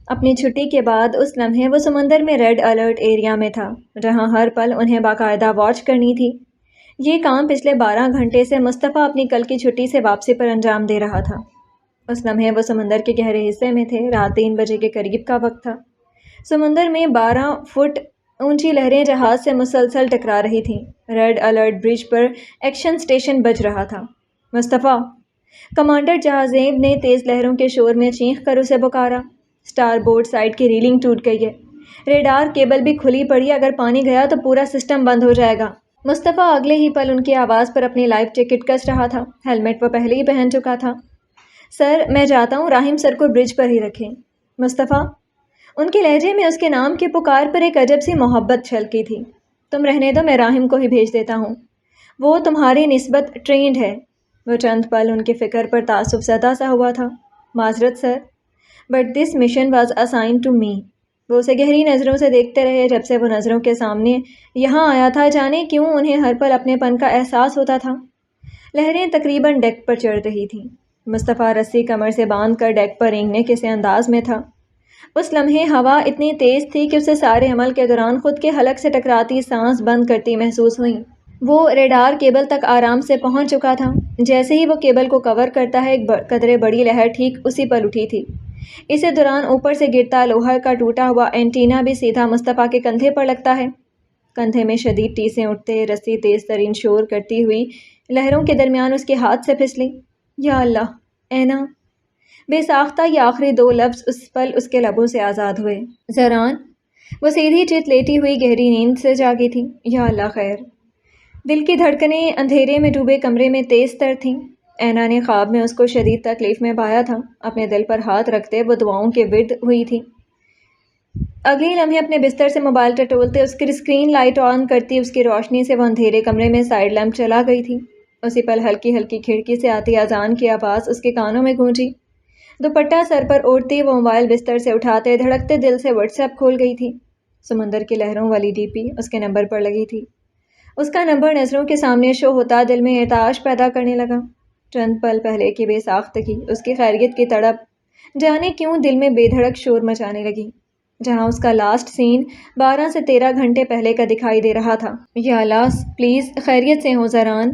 اپنی چھٹی کے بعد اس لمحے وہ سمندر میں ریڈ الرٹ ایریا میں تھا، جہاں ہر پل انہیں باقاعدہ واچ کرنی تھی۔ یہ کام پچھلے 12 گھنٹے سے مصطفیٰ اپنی کل کی چھٹی سے واپسی پر انجام دے رہا تھا۔ اس لمحے وہ سمندر کے گہرے حصے میں تھے۔ رات 3 بجے کے قریب کا وقت تھا۔ سمندر میں 12 فٹ اونچی لہریں جہاز سے مسلسل ٹکرا رہی تھیں۔ ریڈ الرٹ برج پر ایکشن سٹیشن بج رہا تھا۔ مصطفیٰ! کمانڈر جہازیب نے تیز لہروں کے شور میں چینخ کر اسے پکارا۔ اسٹار بورڈ سائڈ کی ریلنگ ٹوٹ گئی ہے۔ ریڈار کیبل بھی کھلی پڑی ہے، اگر پانی گیا تو پورا سسٹم بند ہو جائے گا۔ مصطفیٰ اگلے ہی پل ان کی آواز پر اپنی لائف جیکٹ کس رہا تھا۔ ہیلمٹ وہ پہلے ہی پہن چکا تھا۔ سر، میں جاتا ہوں، راہم سر کو برج پر ہی رکھیں۔ مصطفیٰ! ان کے لہجے میں اس کے نام کی پکار پر ایک عجب سی محبت چھلکی تھی۔ تم رہنے دو، میں راہم کو ہی بھیج دیتا ہوں، وہ تمہاری نسبت ٹرینڈ ہے۔ وہ چند پل ان کی فکر پر تعصب زدہ سا ہوا تھا۔ معذرت sir, but this mission was assigned to me. وہ اسے گہری نظروں سے دیکھتے رہے جب سے وہ نظروں کے سامنے یہاں آیا تھا۔ جانے کیوں انہیں ہر پل اپنے پن کا احساس ہوتا تھا۔ لہریں تقریباً ڈیک پر چڑھ رہی تھیں۔ مصطفیٰ رسی کمر سے باندھ کر ڈیک پر رینگنے کسی انداز میں تھا۔ اس لمحے ہوا اتنی تیز تھی کہ اسے سارے عمل کے دوران خود کے حلق سے ٹکراتی سانس بند کرتی محسوس ہوئی۔ وہ ریڈار کیبل تک آرام سے پہنچ چکا تھا۔ جیسے ہی وہ کیبل کو کور کرتا ہے، ایک قدرے بڑی لہر ٹھیک اسی پر اٹھی تھی۔ اسی دوران اوپر سے گرتا لوہے کا ٹوٹا ہوا اینٹینا بھی سیدھا مصطفیٰ کے کندھے پر لگتا ہے۔ کندھے میں شدید ٹیسیں اٹھتے، رسی تیز ترین شور کرتی ہوئی لہروں کے درمیان اس کے ہاتھ سے پھسلی۔ یا اللہ! اینا! بے ساختہ یہ آخری 2 لفظ اس پل اس کے لبوں سے آزاد ہوئے۔ زران! وہ سیدھی چت لیٹی ہوئی گہری نیند سے جاگی تھی۔ یا اللہ خیر! دل کی دھڑکنیں اندھیرے میں ڈوبے کمرے میں تیز تر تھیں۔ اینا نے خواب میں اس کو شدید تکلیف میں پایا تھا۔ اپنے دل پر ہاتھ رکھتے وہ دعاؤں کے ورد ہوئی تھی۔ اگلے لمحے اپنے بستر سے موبائل ٹٹولتے اس کی اسکرین لائٹ آن کرتی، اس کی روشنی سے وہ اندھیرے کمرے میں سائیڈ لیمپ چلا گئی تھی۔ اسی پل ہلکی ہلکی کھڑکی سے آتی اذان کی آواز اس کے کانوں میں گونجی۔ دوپٹہ سر پر اوڑھتی وہ موبائل بستر سے اٹھاتے دھڑکتے دل سے واٹس ایپ کھول گئی تھی۔ سمندر کی لہروں والی ڈی پی اس کے نمبر پر لگی تھی۔ اس کا نمبر نظروں کے سامنے شو ہوتا دل میں ارتعاش پیدا کرنے لگا۔ چند پل پہلے کی بے ساختگی، اس کی خیریت کی تڑپ جانے کیوں دل میں بے دھڑک شور مچانے لگی، جہاں اس کا لاسٹ سین 12 سے 13 گھنٹے پہلے کا دکھائی دے رہا تھا۔ یا اللہ پلیز خیریت سے ہوں زران۔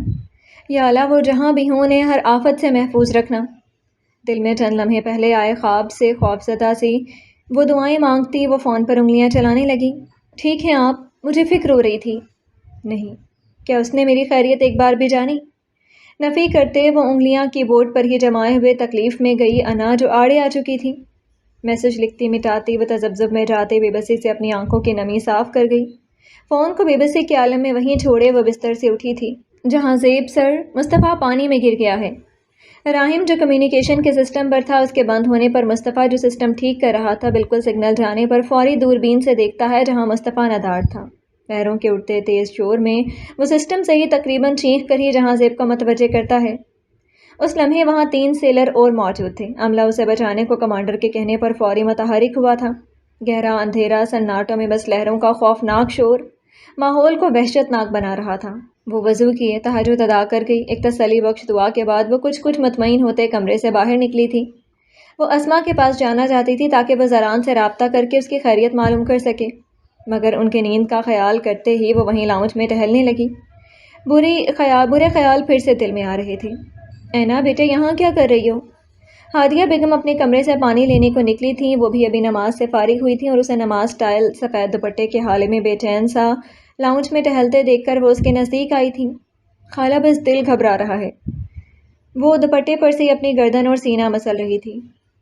یا اللہ وہ جہاں بھی ہوں انہیں ہر آفت سے محفوظ رکھنا۔ دل میں چند لمحے پہلے آئے خواب سے خوفزدہ سی وہ دعائیں مانگتی وہ فون پر انگلیاں چلانے لگی۔ ٹھیک ہیں آپ؟ مجھے فکر ہو رہی تھی۔ نہیں، کیا اس نے میری خیریت ایک بار بھی جانی؟ نفی کرتے وہ انگلیاں کی بورڈ پر ہی جمائے ہوئے تکلیف میں گئی انا جو آڑے آ چکی تھی۔ میسج لکھتی مٹاتی وہ تذبذب میں جاتے بے بسی سے اپنی آنکھوں کی نمی صاف کر گئی۔ فون کو بے بسی کے عالم میں وہیں چھوڑے وہ بستر سے اٹھی تھی۔ جہاں زیب سر، مصطفیٰ پانی میں گر گیا ہے۔ راہم جو کمیونیکیشن کے سسٹم پر تھا، اس کے بند ہونے پر مصطفیٰ جو سسٹم ٹھیک کر رہا تھا، بالکل سگنل جانے پر فوری دوربین سے دیکھتا ہے جہاں مصطفیٰ ندار تھا۔ لہروں کے اٹھتے تیز شور میں وہ سسٹم سے ہی تقریباً چینخ کر ہی جہاں زیب کو متوجہ کرتا ہے۔ اس لمحے وہاں 3 سیلر اور موجود تھے۔ عملہ اسے بچانے کو کمانڈر کے کہنے پر فوری متحرک ہوا تھا۔ گہرا اندھیرا سناٹوں میں بس لہروں کا خوفناک شور ماحول کو وحشت ناک بنا رہا تھا۔ وہ وضو کیے، تہجد ادا کر گئی۔ ایک تسلی بخش دعا کے بعد وہ کچھ مطمئن ہوتے کمرے سے باہر نکلی تھی۔ وہ اسما کے پاس جانا چاہتی تھی تاکہ وہ زران سے رابطہ کر کے اس کی خیریت معلوم کر سکے، مگر ان کی نیند کا خیال کرتے ہی وہ وہیں لاؤنج میں ٹہلنے لگی۔ برے خیال پھر سے دل میں آ رہے تھے۔ اینا بیٹے یہاں کیا کر رہی ہو؟ ہادیہ بیگم اپنے کمرے سے پانی لینے کو نکلی تھیں۔ وہ بھی ابھی نماز سے فارغ ہوئی تھیں اور اسے نماز سٹائل سفید دوپٹے کے حالے میں بے چین سا لاؤنج میں ٹہلتے دیکھ کر وہ اس کے نزدیک آئی تھیں۔ خالہ بس دل گھبرا رہا ہے۔ وہ دوپٹے پر سے اپنی گردن اور سینہ مسل رہی تھی۔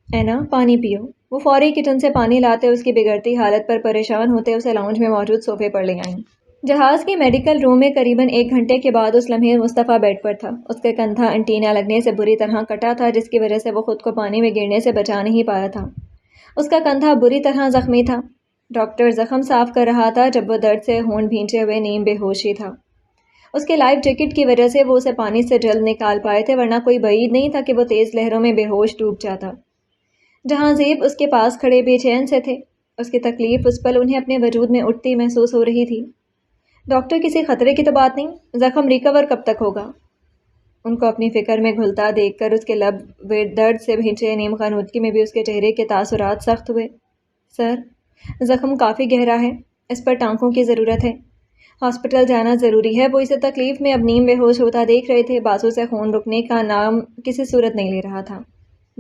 اینا پانی پیو۔ وہ فوری کچن سے پانی لاتے اس کی بگڑتی حالت پر پریشان ہوتے اسے لاؤنج میں موجود صوفے پر لے آئیں۔ جہاز کے میڈیکل روم میں قریباً 1 گھنٹے کے بعد اس لمحے مصطفیٰ بیڈ پر تھا۔ اس کے کندھا انٹینا لگنے سے بری طرح کٹا تھا، جس کی وجہ سے وہ خود کو پانی میں گرنے سے بچا نہیں پایا تھا۔ اس کا کندھا بری طرح زخمی تھا۔ ڈاکٹر زخم صاف کر رہا تھا جب وہ درد سے ہونٹ بھینچے ہوئے نیم بے ہوش ہی تھا۔ اس کے لائف جیکٹ کی وجہ سے وہ اسے پانی سے جلد نکال پائے تھے، ورنہ کوئی بعید نہیں تھا کہ وہ تیز لہروں میں بے ہوش ڈوب جاتا۔ جہاں زیب اس کے پاس کھڑے بے چین سے تھے۔ اس کی تکلیف اس پل انہیں اپنے وجود میں اٹھتی محسوس ہو رہی تھی۔ ڈاکٹر کسی خطرے کی تو بات نہیں؟ زخم ریکور کب تک ہوگا؟ ان کو اپنی فکر میں گھلتا دیکھ کر اس کے لب درد سے بھینچے، نیم خانودگی میں بھی اس کے چہرے کے تاثرات سخت ہوئے۔ سر، زخم کافی گہرا ہے، اس پر ٹانکوں کی ضرورت ہے، ہاسپٹل جانا ضروری ہے۔ وہ اسے تکلیف میں اب نیم بے ہوش ہوتا دیکھ رہے تھے، بازو سے خون رکنے کا نام کسی صورت نہیں لے رہا تھا۔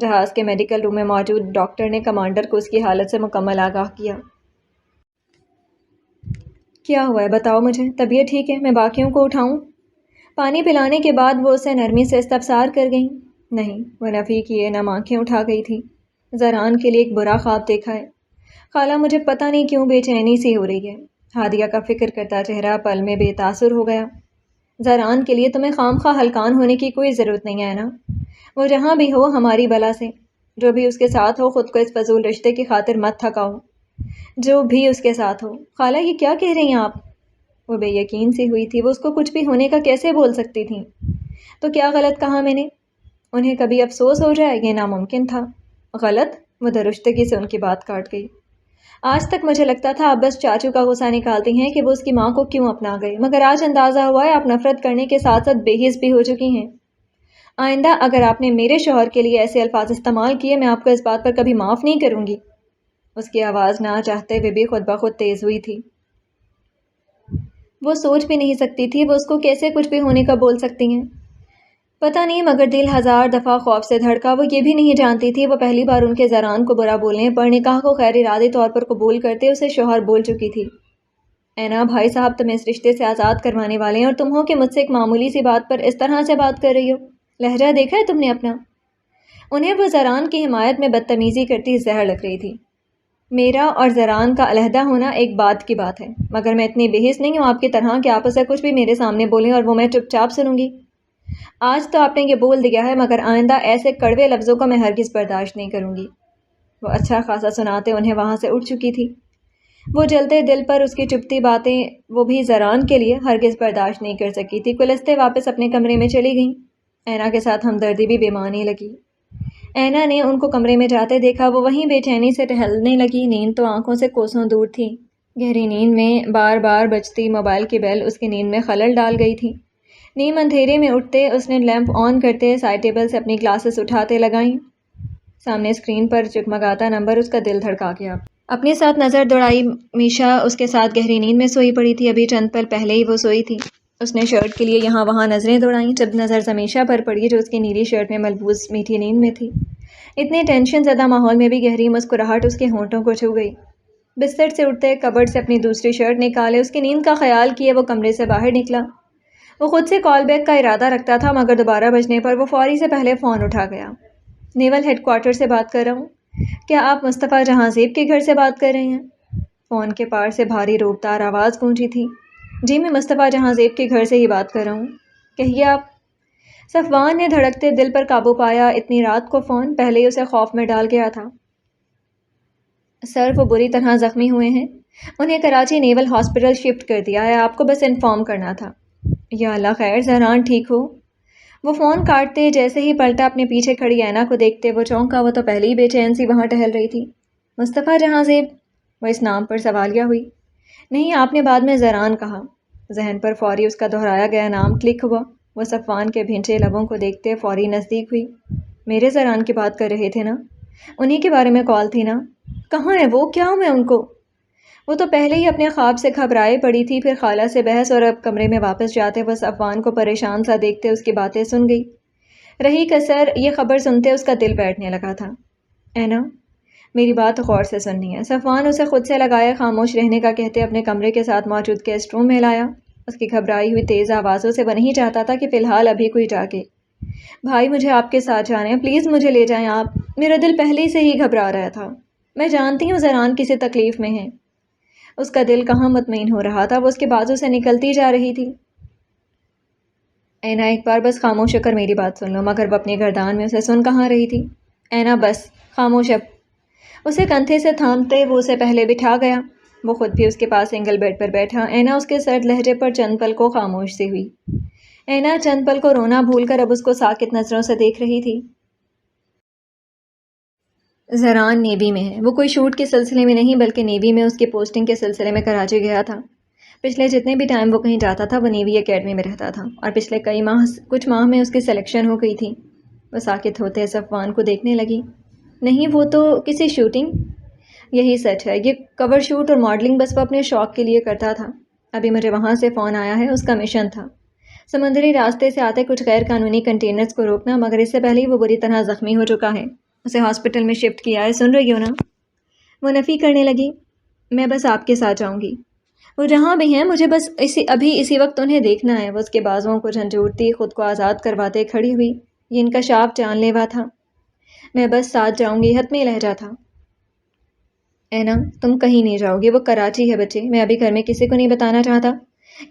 جہاز کے میڈیکل روم میں موجود ڈاکٹر نے کمانڈر کو اس کی حالت سے مکمل آگاہ کیا۔ کیا ہوا ہے بتاؤ مجھے، طبیعت ٹھیک ہے؟ میں باقیوں کو اٹھاؤں؟ پانی پلانے کے بعد وہ اسے نرمی سے استفسار کر گئیں۔ نہیں، وہ نفی کیے نم آنکھیں اٹھا گئی تھی۔ زران کے لیے ایک برا خواب دیکھا ہے خالہ، مجھے پتہ نہیں کیوں بے چینی سی ہو رہی ہے۔ ہادیہ کا فکر کرتا چہرہ پل میں بے تاثر ہو گیا۔ زران کے لیے تمہیں خام خواہ ہلکان ہونے کی کوئی ضرورت نہیں ہے نا، وہ جہاں بھی ہو ہماری بلا سے، جو بھی اس کے ساتھ ہو خود کو اس فضول رشتے کی خاطر مت تھکاؤ، جو بھی اس کے ساتھ ہو۔ خالہ یہ کیا کہہ رہی ہیں آپ؟ وہ بے یقین سی ہوئی تھی، وہ اس کو کچھ بھی ہونے کا کیسے بول سکتی تھیں؟ تو کیا غلط کہا میں نے؟ انہیں کبھی افسوس ہو جائے یہ ناممکن تھا۔ غلط؟ وہ درشتگی سے ان کی بات کاٹ گئی۔ آج تک مجھے لگتا تھا آپ بس چاچو کا غصہ نکالتی ہیں کہ وہ اس کی ماں کو کیوں اپنا گئے، مگر آج اندازہ ہوا ہے آپ نفرت کرنے کے ساتھ ساتھ بے حس بھی ہو چکی ہیں۔ آئندہ اگر آپ نے میرے شوہر کے لیے ایسے الفاظ استعمال کیے میں آپ کو اس بات پر کبھی معاف نہیں کروں گی۔ اس کی آواز نہ چاہتے ہوئے بھی خود بخود تیز ہوئی تھی۔ وہ سوچ بھی نہیں سکتی تھی وہ اس کو کیسے کچھ بھی ہونے کا بول سکتی ہیں۔ پتہ نہیں مگر دل ہزار دفعہ خوف سے دھڑکا۔ وہ یہ بھی نہیں جانتی تھی وہ پہلی بار ان کے زران کو برا بولنے پر نکاح کو غیر ارادی طور پر قبول کرتے اسے شوہر بول چکی تھی۔ اینا، بھائی صاحب تمہیں اس رشتے سے آزاد کروانے والے ہیں اور تم ہو کہ مجھ سے ایک معمولی سی بات پر اس طرح سے بات کر رہی ہو۔ لہجہ دیکھا ہے تم نے اپنا؟ انہیں وہ زران کی حمایت میں بدتمیزی کرتی زہر لگ رہی تھی۔ میرا اور زران کا علیحدہ ہونا ایک بات کی بات ہے، مگر میں اتنی بے حس نہیں ہوں آپ کی طرح کہ آپ اسے کچھ بھی میرے سامنے بولیں اور وہ میں چپ چاپ سنوں گی۔ آج تو آپ نے یہ بول دیا ہے مگر آئندہ ایسے کڑوے لفظوں کا میں ہرگز برداشت نہیں کروں گی۔ وہ اچھا خاصا سناتے انہیں وہاں سے اٹھ چکی تھی۔ وہ جلتے دل پر اس کی چپتی باتیں وہ بھی زران کے لیے ہرگز برداشت نہیں کر سکی تھی۔ کلستے واپس اپنے کمرے میں چلی گئیں۔ اینا کے ساتھ ہمدردی بھی بےمعنی لگی۔ اینا نے ان کو کمرے میں جاتے دیکھا، وہ وہیں بے چینی سے ٹہلنے لگی۔ نیند تو آنکھوں سے کوسوں دور تھی۔ گہری نیند میں بار بار بجتی موبائل کی بیل اس کی نیند میں خلل ڈال گئی تھی۔ نیم اندھیرے میں اٹھتے اس نے لیمپ آن کرتے سائڈ ٹیبل سے اپنی گلاسز اٹھاتے لگائیں۔ سامنے اسکرین پر چکمگاتا نمبر اس کا دل دھڑکا گیا۔ اپنے ساتھ نظر دوڑائی، میشا اس کے ساتھ گہری نیند میں سوئی پڑی تھی، ابھی چند پل پہلے ہی وہ سوئی تھی۔ اس نے شرٹ کے لیے یہاں وہاں نظریں دوڑائیں، جب نظر زمیشا پر پڑی جو اس کی نیلی شرٹ میں ملبوس میٹھی نیند میں تھی۔ اتنے ٹینشن زدہ ماحول میں بھی گہری مسکراہٹ اس کے ہونٹوں کو چھو گئی۔ بستر سے اٹھتے کبرڈ سے اپنی دوسری شرٹ نکالے اس کی نیند کا خیال کیے وہ کمرے سے باہر نکلا۔ وہ خود سے کال بیک کا ارادہ رکھتا تھا مگر دوبارہ بجنے پر وہ فوری سے پہلے فون اٹھا گیا۔ نیول ہیڈ کوارٹر سے بات کر رہا ہوں، کیا آپ مصطفیٰ جہاں زیب کے گھر سے بات کر رہے ہیں؟ فون کے پار سے بھاری روبدار آواز گونجی تھی۔ جی میں مصطفیٰ جہاں زیب کے گھر سے ہی بات کر رہا ہوں، کہیے آپ۔ صفوان نے دھڑکتے دل پر قابو پایا، اتنی رات کو فون، پہلے ہی اسے خوف میں ڈال گیا تھا۔ سر وہ بری طرح زخمی ہوئے ہیں، انہیں کراچی نیول ہاسپٹل شفٹ کر دیا ہے، آپ کو بس انفارم کرنا تھا۔ یا اللہ خیر، زہران ٹھیک ہو؟ وہ فون کاٹتے جیسے ہی پلٹا اپنے پیچھے کھڑی اینا کو دیکھتے وہ چونکا، وہ تو پہلے ہی بے چین سی وہاں ٹہل رہی تھی۔ مصطفیٰ جہاں زیب؟ وہ اس نام پر سوالیہ ہوئی۔ نہیں، آپ نے بعد میں زران کہا۔ ذہن پر فوری اس کا دہرایا گیا نام کلک ہوا۔ وہ صفوان کے بھینچے لبوں کو دیکھتے فوری نزدیک ہوئی۔ میرے زران کی بات کر رہے تھے نا؟ انہی کے بارے میں کال تھی نا؟ کہاں ہے وہ؟ کیا ہوں میں ان کو؟ وہ تو پہلے ہی اپنے خواب سے گھبرائے پڑی تھی، پھر خالہ سے بحث اور اب کمرے میں واپس جاتے وہ صفوان کو پریشان سا دیکھتے اس کی باتیں سن گئی۔ رہی کسر یہ خبر سنتے اس کا دل بیٹھنے لگا تھا۔ اینا میری بات غور سے سننی ہے۔ صفوان اسے خود سے لگائے خاموش رہنے کا کہتے اپنے کمرے کے ساتھ موجود گیسٹ روم میں لایا۔ اس کی گھبرائی ہوئی تیز آوازوں سے وہ نہیں چاہتا تھا کہ فی الحال ابھی کوئی جاگے۔ بھائی مجھے آپ کے ساتھ جانا ہے، پلیز مجھے لے جائیں آپ، میرا دل پہلے سے ہی گھبرا رہا تھا۔ میں جانتی ہوں زران کسی تکلیف میں ہے۔ اس کا دل کہاں مطمئن ہو رہا تھا، وہ اس کے بازو سے نکلتی جا رہی تھی۔ اینا ایک بار بس خاموش ہو کر میری بات سن لو، مگر وہ اپنی گردان میں اسے سن کہاں رہی تھی۔ اینا بس خاموش اب۔ اسے کندھے سے تھامتے وہ اسے پہلے بٹھا گیا۔ وہ خود بھی اس کے پاس سنگل بیڈ پر بیٹھا۔ اینا اس کے سرد لہجے پر چند پل کو خاموش سی ہوئی۔ اینا چند پل کو رونا بھول کر اب اس کو ساکت نظروں سے دیکھ رہی تھی۔ زران نیوی میں ہے، وہ کوئی شوٹ کے سلسلے میں نہیں بلکہ نیوی میں اس کی پوسٹنگ کے سلسلے میں کراچی گیا تھا۔ پچھلے جتنے بھی ٹائم وہ کہیں جاتا تھا وہ نیوی اکیڈمی میں رہتا تھا اور پچھلے کچھ ماہ میں اس کی سلیکشن ہو گئی تھی۔ وہ ساکت ہوتے صفوان کو دیکھنے لگی۔ نہیں وہ تو کسی شوٹنگ؟ یہی سچ ہے، یہ کور شوٹ اور ماڈلنگ بس وہ اپنے شوق کے لیے کرتا تھا۔ ابھی مجھے وہاں سے فون آیا ہے، اس کا مشن تھا سمندری راستے سے آتے کچھ غیر قانونی کنٹینرز کو روکنا، مگر اس سے پہلے ہی وہ بری طرح زخمی ہو چکا ہے۔ اسے ہاسپٹل میں شفٹ کیا ہے، سن رہی ہو نا؟ وہ نفی کرنے لگی۔ میں بس آپ کے ساتھ جاؤں گی، وہ جہاں بھی ہیں، مجھے بس اسی وقت انہیں دیکھنا ہے۔ وہ اس کے بازوؤں کو جھنجھوڑتی خود کو آزاد کرواتے کھڑی ہوئی۔ یہ انکشاف جان لیوا تھا۔ میں بس ساتھ جاؤں گی، حتمی لہجہ تھا۔ اینا تم کہیں نہیں جاؤ گی، وہ کراچی ہے بچے، میں ابھی گھر میں کسی کو نہیں بتانا چاہتا۔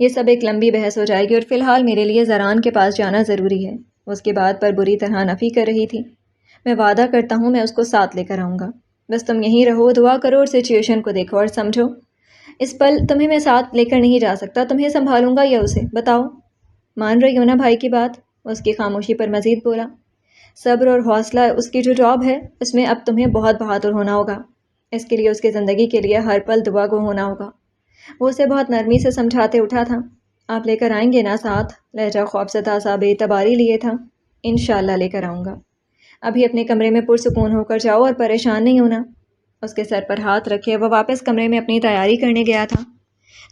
یہ سب ایک لمبی بحث ہو جائے گی اور فی الحال میرے لیے زران کے پاس جانا ضروری ہے۔ وہ اس کی بات پر بری طرح نفی کر رہی تھی۔ میں وعدہ کرتا ہوں میں اس کو ساتھ لے کر آؤں گا، بس تم یہیں رہو، دعا کرو اور سچویشن کو دیکھو اور سمجھو۔ اس پل تمہیں میں ساتھ لے کر نہیں جا سکتا، تمہیں سنبھالوں گا یا اسے؟ بتاؤ، مان رہی ہو نا بھائی کی بات؟ اس کی خاموشی پر مزید بولا۔ صبر اور حوصلہ اس کی جو جاب ہے، اس میں اب تمہیں بہت بہادر ہونا ہوگا۔ اس کے لیے، اس کی زندگی کے لیے ہر پل دعا گو ہونا ہوگا۔ وہ اسے بہت نرمی سے سمجھاتے اٹھا تھا۔ آپ لے کر آئیں گے نا ساتھ؟ لہجہ خوفزدہ سا بے اعتباری لیے تھا۔ انشاءاللہ لے کر آؤں گا۔ ابھی اپنے کمرے میں پرسکون ہو کر جاؤ اور پریشان نہیں ہونا۔ اس کے سر پر ہاتھ رکھے وہ واپس کمرے میں اپنی تیاری کرنے گیا تھا۔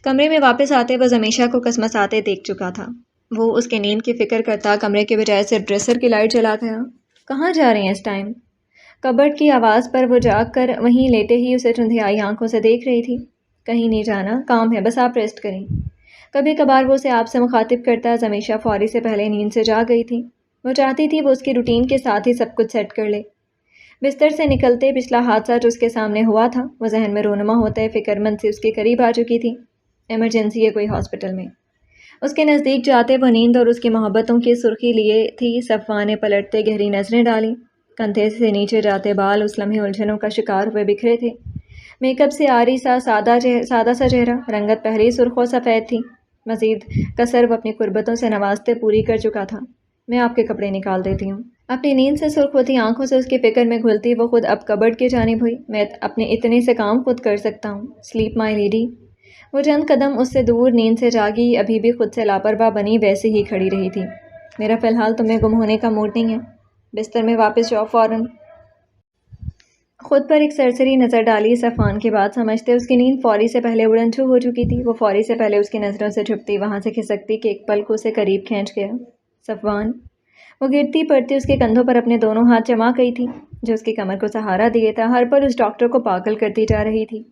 کمرے میں واپس آتے وہ زمیشہ کو کسمساتے دیکھ چکا تھا۔ وہ اس کے نیند کی فکر کرتا کمرے کے بجائے صرف ڈریسر کی لائٹ جلا گیا۔ کہاں جا رہے ہیں اس ٹائم؟ کبرڈ کی آواز پر وہ جاگ کر وہیں لیٹے ہی اسے چندھیائی آنکھوں سے دیکھ رہی تھی۔ کہیں نہیں جانا، کام ہے، بس آپ ریسٹ کریں۔ کبھی کبھار وہ اسے آپ سے مخاطب کرتا۔ زمیشہ فوری سے پہلے نیند سے جاگ گئی تھی۔ وہ چاہتی تھی وہ اس کی روٹین کے ساتھ ہی سب کچھ سیٹ کر لے۔ بستر سے نکلتے پچھلا حادثہ جو اس کے سامنے ہوا تھا، وہ ذہن میں رونما ہوتے فکر مند سے اس کے قریب آ چکی تھی۔ ایمرجنسی ہے کوئی ہاسپٹل میں۔ اس کے نزدیک جاتے وہ نیند اور اس کی محبتوں کی سرخی لیے تھی۔ صفوان نے پلٹتے گہری نظریں ڈالیں۔ کندھے سے نیچے جاتے بال اس لمحے الجھنوں کا شکار ہوئے بکھرے تھے۔ میک اپ سے آری سا سادہ سا چہرہ، رنگت پہلے سرخ و سفید تھی، مزید کثر وہ اپنی قربتوں سے نوازتے پوری کر چکا تھا۔ میں آپ کے کپڑے نکال دیتی ہوں۔ اپنی نیند سے سرخ ہوتی آنکھوں سے اس کی فکر میں گھلتی وہ خود اب کبرڈ کی جانب ہوئی۔ میں اپنے اتنے سے کام خود کر سکتا ہوں، سلیپ مائی لیڈی۔ وہ چند قدم اس سے دور نیند سے جاگی، ابھی بھی خود سے لاپرواہ بنی ویسے ہی کھڑی رہی تھی۔ میرا فی الحال تمہیں گم ہونے کا موڈ نہیں ہے، بستر میں واپس جاؤ فوراً۔ خود پر ایک سرسری نظر ڈالی۔ صفوان کی بات سمجھتے اس کی نیند فوری سے پہلے اڑن چھو ہو چکی تھی۔ وہ فوری سے پہلے اس کی نظروں سے چھپتی، وہاں سے کھسکتی کہ ایک پل کو اسے قریب کھینچ گیا۔ صفوان! وہ گرتی پڑتی اس کے کندھوں پر اپنے دونوں ہاتھ جما گئی تھی، جو اس کی کمر کو سہارا دیے تھا۔ ہر پل اس ڈاکٹر کو پاگل کرتی جا رہی تھی۔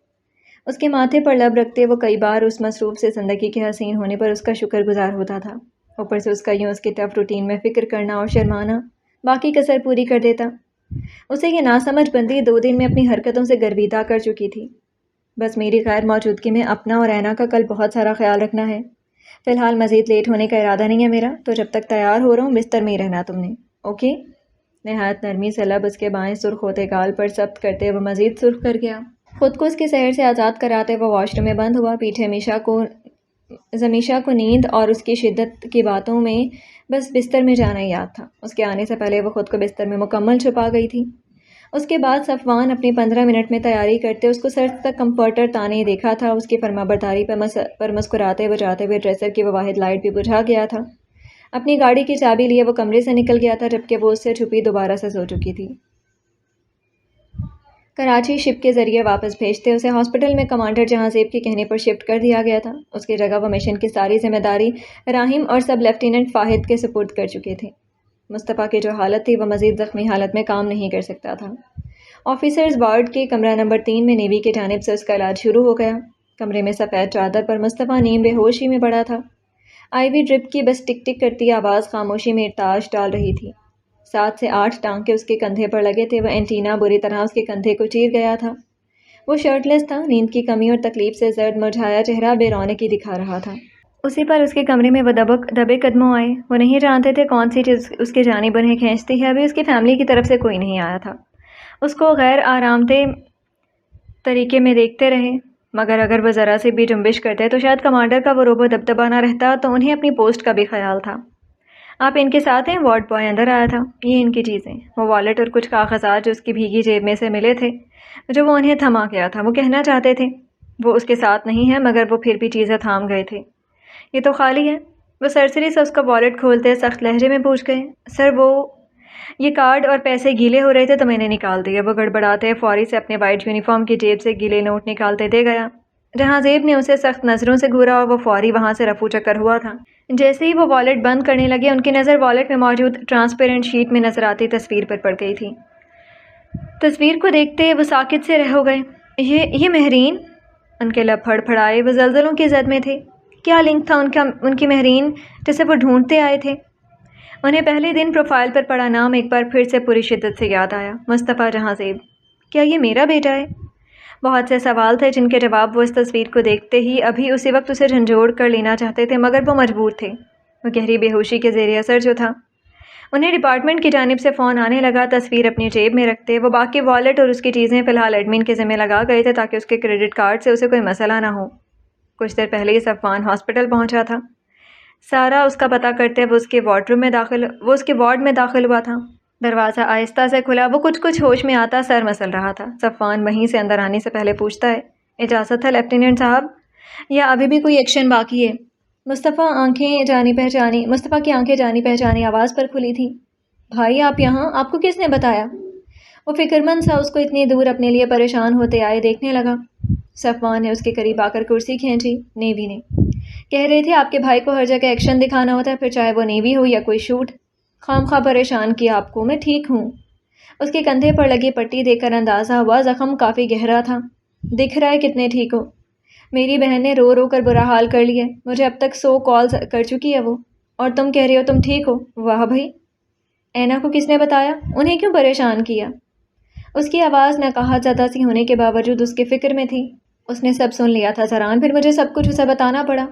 اس کے ماتھے پر لب رکھتے وہ کئی بار اس مصروف سے زندگی کے حسین ہونے پر اس کا شکر گزار ہوتا تھا۔ اوپر سے اس کا یوں اس کی ٹف روٹین میں فکر کرنا اور شرمانا باقی کسر پوری کر دیتا۔ اسے یہ ناسمجھ بندی 2 دن میں اپنی حرکتوں سے گرویدہ کر چکی تھی۔ بس میری غیر موجودگی میں اپنا اور اینا کا کل بہت سارا خیال رکھنا ہے۔ فی الحال مزید لیٹ ہونے کا ارادہ نہیں ہے میرا، تو جب تک تیار ہو رہا ہوں بستر میں ہی رہنا تم نے، اوکے؟ نہایت نرمی سے لب اس کے بائیں سرخ ہوتے گال پر ثبت کرتے وہ مزید سرخ کر گیا۔ خود کو اس کے سحر سے آزاد کراتے وہ واش روم میں بند ہوا۔ پیچھے زمیشہ کو نیند اور اس کی شدت کی باتوں میں بس بستر میں جانا ہی یاد تھا۔ اس کے آنے سے پہلے وہ خود کو بستر میں مکمل چھپا گئی تھی۔ اس کے بعد صفوان اپنی 15 منٹ میں تیاری کرتے اس کو سر تک کمفرٹر تانے دیکھا تھا۔ اس کی فرما برداری پر مسکراتے وہ جاتے ہوئے ڈریسر کی وہ واحد لائٹ بھی بجھا گیا تھا۔ اپنی گاڑی کی چابی لیے وہ کمرے سے نکل گیا تھا، جبکہ وہ اس سے چھپی دوبارہ سے سو چکی تھی۔ کراچی شپ کے ذریعے واپس بھیجتے اسے ہاسپٹل میں کمانڈر جہاں زیب کے کہنے پر شفٹ کر دیا گیا تھا۔ اس کی جگہ وہ مشن کی ساری ذمہ داری راہیم اور سب لیفٹیننٹ فاہد کے سپرد کر چکے تھے۔ مصطفیٰ کی جو حالت تھی وہ مزید زخمی حالت میں کام نہیں کر سکتا تھا۔ آفیسرز وارڈ کے کمرہ نمبر 3 میں نیوی کی جانب سے اس کا علاج شروع ہو گیا۔ کمرے میں سفید چادر پر مصطفیٰ نیم بے ہوشی میں پڑا تھا۔ آئی وی ڈرپ کی بس ٹک ٹک کرتی آواز خاموشی میں ارتعاش ڈال رہی تھی۔ 7 سے 8 ٹانکے اس کے کندھے پر لگے تھے۔ وہ اینٹینا بری طرح اس کے کندھے کو چیر گیا تھا۔ وہ شرٹ لیس تھا، نیند کی کمی اور تکلیف سے زرد مرجھایا چہرہ بے رونقی دکھا رہا تھا۔ اسی پر اس کے کمرے میں وہ دبے قدموں آئے۔ وہ نہیں جانتے تھے کون سی چیز اس کی جانب انہیں کھینچتی ہے۔ ابھی اس کی فیملی کی طرف سے کوئی نہیں آیا تھا۔ اس کو غیر آرامدہ طریقے میں دیکھتے رہے، مگر اگر وہ ذرا سی بھی جنبش کرتے تو شاید کمانڈر کا وہ روبو دبدبہ نہ رہتا، تو انہیں اپنی پوسٹ کا بھی خیال تھا۔ آپ ان کے ساتھ ہیں؟ وارڈ بوائے اندر آیا تھا۔ یہ ان کی چیزیں، وہ والیٹ اور کچھ کاغذات جو اس کی بھیگی جیب میں سے ملے تھے، جو وہ انہیں تھما گیا تھا۔ وہ کہنا چاہتے تھے وہ اس کے ساتھ نہیں ہے، مگر وہ پھر بھی چیزیں تھام گئے تھے۔ یہ تو خالی ہے۔ وہ سرسری سے اس کا والیٹ کھولتے سخت لہجے میں پوچھ گئے، سر وہ یہ کارڈ اور پیسے گیلے ہو رہے تھے تو میں نے نکال دیے۔ وہ گڑبڑاتے فوری سے اپنے وائٹ یونیفارم کی جیب سے گیلے نوٹ نکالتے دے گیا۔ جہاں زیب نے اسے سخت نظروں سے گھورا اور وہ فوری وہاں سے رفو چکر ہوا تھا۔ جیسے ہی وہ والٹ بند کرنے لگے ان کی نظر والٹ میں موجود ٹرانسپیرنٹ شیٹ میں نظر آتی تصویر پر پڑ گئی تھی۔ تصویر کو دیکھتے وہ ساکت سے رہ ہو گئے۔ یہ مہرین؟ ان کے لب پھڑ پھڑائے، وہ زلزلوں کی زد میں تھے۔ کیا لنک تھا ان کی مہرین جسے وہ ڈھونڈتے آئے تھے؟ انہیں پہلے دن پروفائل پر پڑا نام ایک بار پھر سے پوری شدت سے یاد آیا، مصطفیٰ جہاں زیب۔ کیا یہ میرا بیٹا ہے؟ بہت سے سوال تھے جن کے جواب وہ اس تصویر کو دیکھتے ہی ابھی اسی وقت اسے جھنجھوڑ کر لینا چاہتے تھے، مگر وہ مجبور تھے۔ وہ گہری بے ہوشی کے زیر اثر جو تھا۔ انہیں ڈپارٹمنٹ کی جانب سے فون آنے لگا۔ تصویر اپنی جیب میں رکھتے وہ باقی والٹ اور اس کی چیزیں فی الحال ایڈمن کے ذمہ لگا گئے تھے تاکہ اس کے کریڈٹ کارڈ سے اسے کوئی مسئلہ نہ ہو۔ کچھ دیر پہلے ہی صفوان ہاسپٹل پہنچا تھا۔ سارا اس کا پتہ کرتے وہ اس کے وارڈ میں داخل ہوا تھا۔ دروازہ آہستہ سے کھلا، وہ کچھ ہوش میں آتا سر مسل رہا تھا۔ صفوان وہیں سے اندر آنے سے پہلے پوچھتا ہے، اجازت ہے لیفٹیننٹ صاحب، یا ابھی بھی کوئی ایکشن باقی ہے؟ مصطفیٰ کی آنکھیں جانی پہچانی آواز پر کھلی تھی۔ بھائی آپ یہاں؟ آپ کو کس نے بتایا؟ وہ فکرمند سا اس کو اتنی دور اپنے لیے پریشان ہوتے آئے دیکھنے لگا۔ صفوان نے اس کے قریب آ کر کرسی کھینچی۔ نیوی نے کہہ رہے تھے آپ کے بھائی کو ہر جگہ ایکشن دکھانا ہوتا ہے، پھر چاہے وہ نیوی ہو یا کوئی شوٹ۔ خام خواہ پریشان کیا آپ کو، میں ٹھیک ہوں۔ اس کے کندھے پر لگی پٹی دیکھ کر اندازہ ہوا زخم کافی گہرا تھا۔ دکھ رہا ہے کتنے ٹھیک ہو۔ میری بہن نے رو رو کر برا حال کر لیا، مجھے اب تک 100 کالز کر چکی ہے وہ، اور تم کہہ رہے ہو تم ٹھیک ہو؟ واہ بھائی، اینا کو کس نے بتایا؟ انہیں کیوں پریشان کیا؟ اس کی آواز ناقاہت زدہ سی ہونے کے باوجود اس کے فکر میں تھی۔ اس نے سب سن لیا تھا زران، پھر مجھے سب کچھ اسے بتانا پڑا۔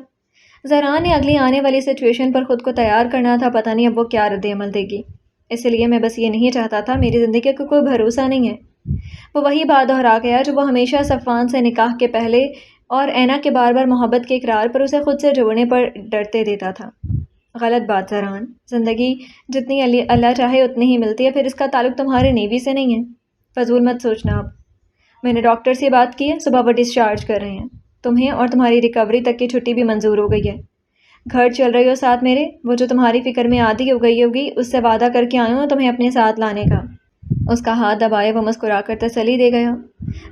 زران نے اگلی آنے والی سچویشن پر خود کو تیار کرنا تھا، پتہ نہیں اب وہ کیا رد عمل دے گی۔ اس لیے میں بس یہ نہیں چاہتا تھا، میری زندگی کا کوئی بھروسہ نہیں ہے۔ وہ وہی بات دہرا گیا جو وہ ہمیشہ صفوان سے نکاح کے پہلے اور اینا کے بار بار محبت کے اقرار پر اسے خود سے جوڑنے پر ڈرتے دیتا تھا۔ غلط بات زران، زندگی جتنی اللہ چاہے اتنی ہی ملتی ہے، پھر اس کا تعلق تمہارے نیوی سے نہیں ہے۔ فضول مت سوچنا اب۔ میں نے ڈاکٹر سے بات کی ہے، صبح وہ ڈسچارج کر رہے ہیں۔ تمہیں اور تمہاری ریکوری تک کی چھٹی بھی منظور ہو گئی ہے۔ گھر چل رہی ہو ساتھ میرے، وہ جو تمہاری فکر میں عادی ہو گئی ہوگی، اس سے وعدہ کر کے آئی ہوں تمہیں اپنے ساتھ لانے کا۔ اس کا ہاتھ دبائے وہ مسکرا کر تسلی دے گیا۔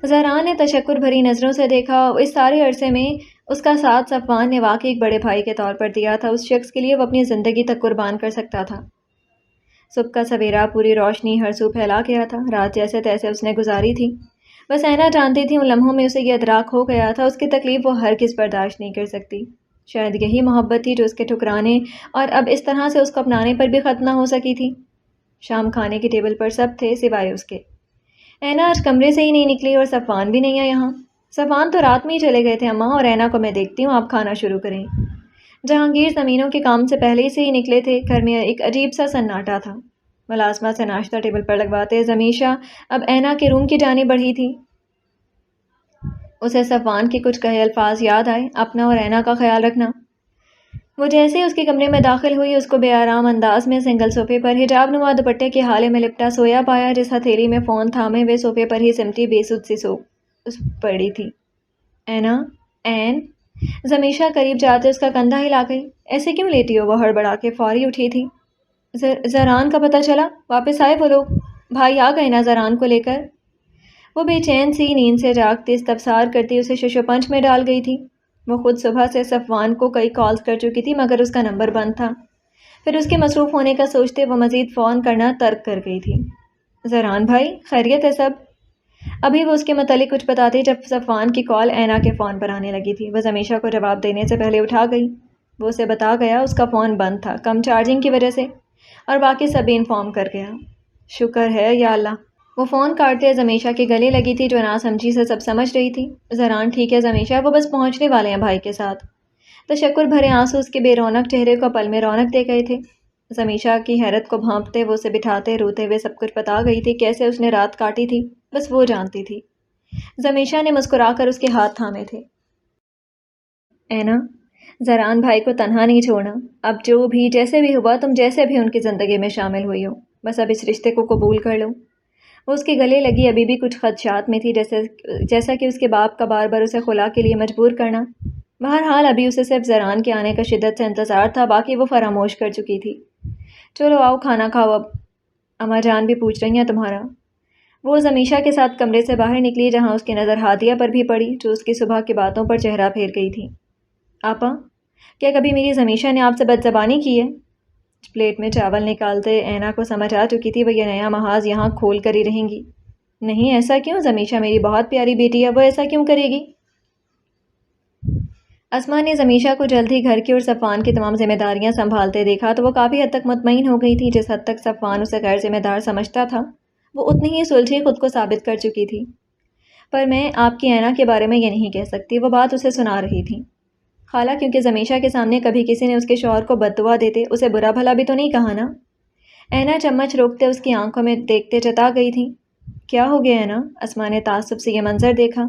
زہران نے تشکر بھری نظروں سے دیکھا۔ اس سارے عرصے میں اس کا ساتھ صفوان نے واقعی ایک بڑے بھائی کے طور پر دیا تھا، اس شخص کے لیے وہ اپنی زندگی تک قربان کر سکتا تھا۔ صبح کا سویرا پوری روشنی ہر سو پھیلا گیا تھا۔ رات جیسے تیسے اس نے گزاری تھی، بس اینا جانتی تھی ان لمحوں میں اسے یہ ادراک ہو گیا تھا اس کی تکلیف وہ ہرگز برداشت نہیں کر سکتی۔ شاید یہی محبت تھی جو اس کے ٹھکرانے اور اب اس طرح سے اس کو اپنانے پر بھی ختم نہ ہو سکی تھی۔ شام کھانے کی ٹیبل پر سب تھے سوائے اس کے۔ اینا آج کمرے سے ہی نہیں نکلی اور صفوان بھی نہیں ہے یہاں۔ صفوان تو رات میں ہی چلے گئے تھے اماں، اور اینا کو میں دیکھتی ہوں، آپ کھانا شروع کریں۔ جہانگیر زمینوں کے کام سے پہلے سے ہی نکلے تھے۔ گھر میں ایک عجیب سا سناٹا تھا۔ ملازمہ سے ناشتہ ٹیبل پر لگواتے زمیشہ اب اینا کے روم کی جانب بڑھی تھی۔ اسے صفوان کے کچھ کہے الفاظ یاد آئے، اپنا اور اینا کا خیال رکھنا۔ وہ جیسے ہی اس کے کمرے میں داخل ہوئی، اس کو بے آرام انداز میں سنگل صوفے پر حجاب نما دوپٹے کے حالے میں لپٹا سویا پایا، جس ہتھیلی میں فون تھامے ہوئے صوفے پر ہی سمٹی بے سود سی سو پڑی تھی۔ اینا، این، زمیشہ قریب جاتے اس کا کندھا ہلا گئی۔ ایسے کیوں لیٹی ہو؟ وہ ہڑبڑا کے فوری اٹھی تھی۔ زران کا پتہ چلا؟ واپس آئے وہ لوگ؟ بھائی آ گئے نا زران کو لے کر؟ وہ بے چین سی نیند سے جاگتی استفسار کرتی اسے ششو پنچ میں ڈال گئی تھی۔ وہ خود صبح سے صفوان کو کئی کالز کر چکی تھی مگر اس کا نمبر بند تھا۔ پھر اس کے مصروف ہونے کا سوچتے وہ مزید فون کرنا ترک کر گئی تھی۔ زران بھائی خیریت ہے سب؟ ابھی وہ اس کے متعلق کچھ بتاتی جب صفوان کی کال اینا کے فون پر آنے لگی تھی۔ وہ زمیشہ کو جواب دینے سے پہلے اٹھا گئی۔ وہ اسے بتا گیا اس کا فون بند تھا، کم چارجنگ کی وجہ سے، اور باقی سب بھی انفارم کر گیا۔ شکر ہے یا اللہ۔ وہ فون کاٹتے زمیشہ کے گلے لگی تھی جو ناسمجھی سے سب سمجھ رہی تھی۔ زران ٹھیک ہے زمیشہ، وہ بس پہنچنے والے ہیں بھائی کے ساتھ۔ تشکر بھرے آنسو اس کے بے رونق چہرے کو پل میں رونق دے گئے تھے۔ زمیشہ کی حیرت کو بھانپتے وہ اسے بٹھاتے روتے ہوئے سب کچھ بتا گئی تھی، کیسے اس نے رات کاٹی تھی، بس وہ جانتی تھی۔ زمیشہ نے مسکرا کر اس کے ہاتھ تھامے تھے۔ اینا، زران بھائی کو تنہا نہیں چھوڑنا۔ اب جو بھی جیسے بھی ہوا، تم جیسے بھی ان کی زندگی میں شامل ہوئی ہو، بس اب اس رشتے کو قبول کر لو۔ وہ اس کے گلے لگی، ابھی بھی کچھ خدشات میں تھی، جیسا کہ اس کے باپ کا بار بار اسے خلا کے لیے مجبور کرنا۔ بہرحال ابھی اسے صرف زران کے آنے کا شدت سے انتظار تھا، باقی وہ فراموش کر چکی تھی۔ چلو آؤ کھانا کھاؤ اب۔ اماں جان بھی پوچھ رہی ہیں تمہارا۔ وہ زمیشہ کے ساتھ کمرے سے باہر نکلی جہاں اس کی نظر ہادیہ پر بھی پڑی جو اس کی صبح کی باتوں پر چہرہ پھیر گئی تھی۔ آپا، کیا کبھی میری زمیشہ نے آپ سے بدزبانی کی ہے؟ پلیٹ میں چاول نکالتے اینا کو سمجھ آ چکی تھی وہ یہ نیا محاذ یہاں کھول کر ہی رہیں گی۔ نہیں، ایسا کیوں؟ زمیشہ میری بہت پیاری بیٹی ہے، وہ ایسا کیوں کرے گی؟ اسما نے زمیشہ کو جلد ہی گھر کی اور صفوان کی تمام ذمہ داریاں سنبھالتے دیکھا تو وہ کافی حد تک مطمئن ہو گئی تھی۔ جس حد تک صفوان اسے غیر ذمہ دار سمجھتا تھا وہ اتنی ہی سلجھی خود کو ثابت کر چکی تھی۔ پر میں آپ کی اینا کے بارے میں یہ نہیں کہہ سکتی، وہ بات اسے سنا رہی تھی۔ خالہ، کیونکہ زمیشہ کے سامنے کبھی کسی نے اس کے شوہر کو بد دعا دیتے اسے برا بھلا بھی تو نہیں کہا نا؟ اینا چمچ روکتے اس کی آنکھوں میں دیکھتے جتا گئی تھی۔ کیا ہو گیا اینا؟ اسما نے تعصب سے یہ منظر دیکھا۔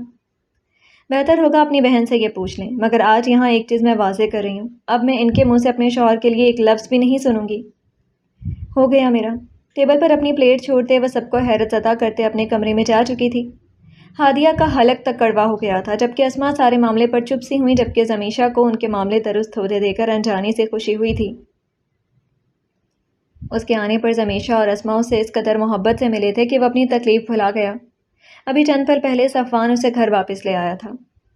بہتر ہوگا اپنی بہن سے یہ پوچھ لیں، مگر آج یہاں ایک چیز میں واضح کر رہی ہوں، اب میں ان کے منہ سے اپنے شوہر کے لیے ایک لفظ بھی نہیں سنوں گی۔ ہو گیا میرا۔ ٹیبل پر اپنی پلیٹ چھوڑتے وہ سب کو حیرت زدہ کرتے اپنے کمرے میں جا چکی تھی۔ ہادیہ کا حلق تک کڑوا ہو گیا تھا، جبکہ اسما سارے معاملے پر چپ سی ہوئی، جبکہ زمیشہ کو ان کے معاملے درست ہوتے دے کر انجانی سے خوشی ہوئی تھی۔ اس کے آنے پر زمیشہ اور اسما اس سے اس قدر محبت سے ملے تھے کہ وہ اپنی تکلیف بھلا گیا۔ ابھی چند پل پہلے صفوان اسے گھر واپس لے آیا تھا۔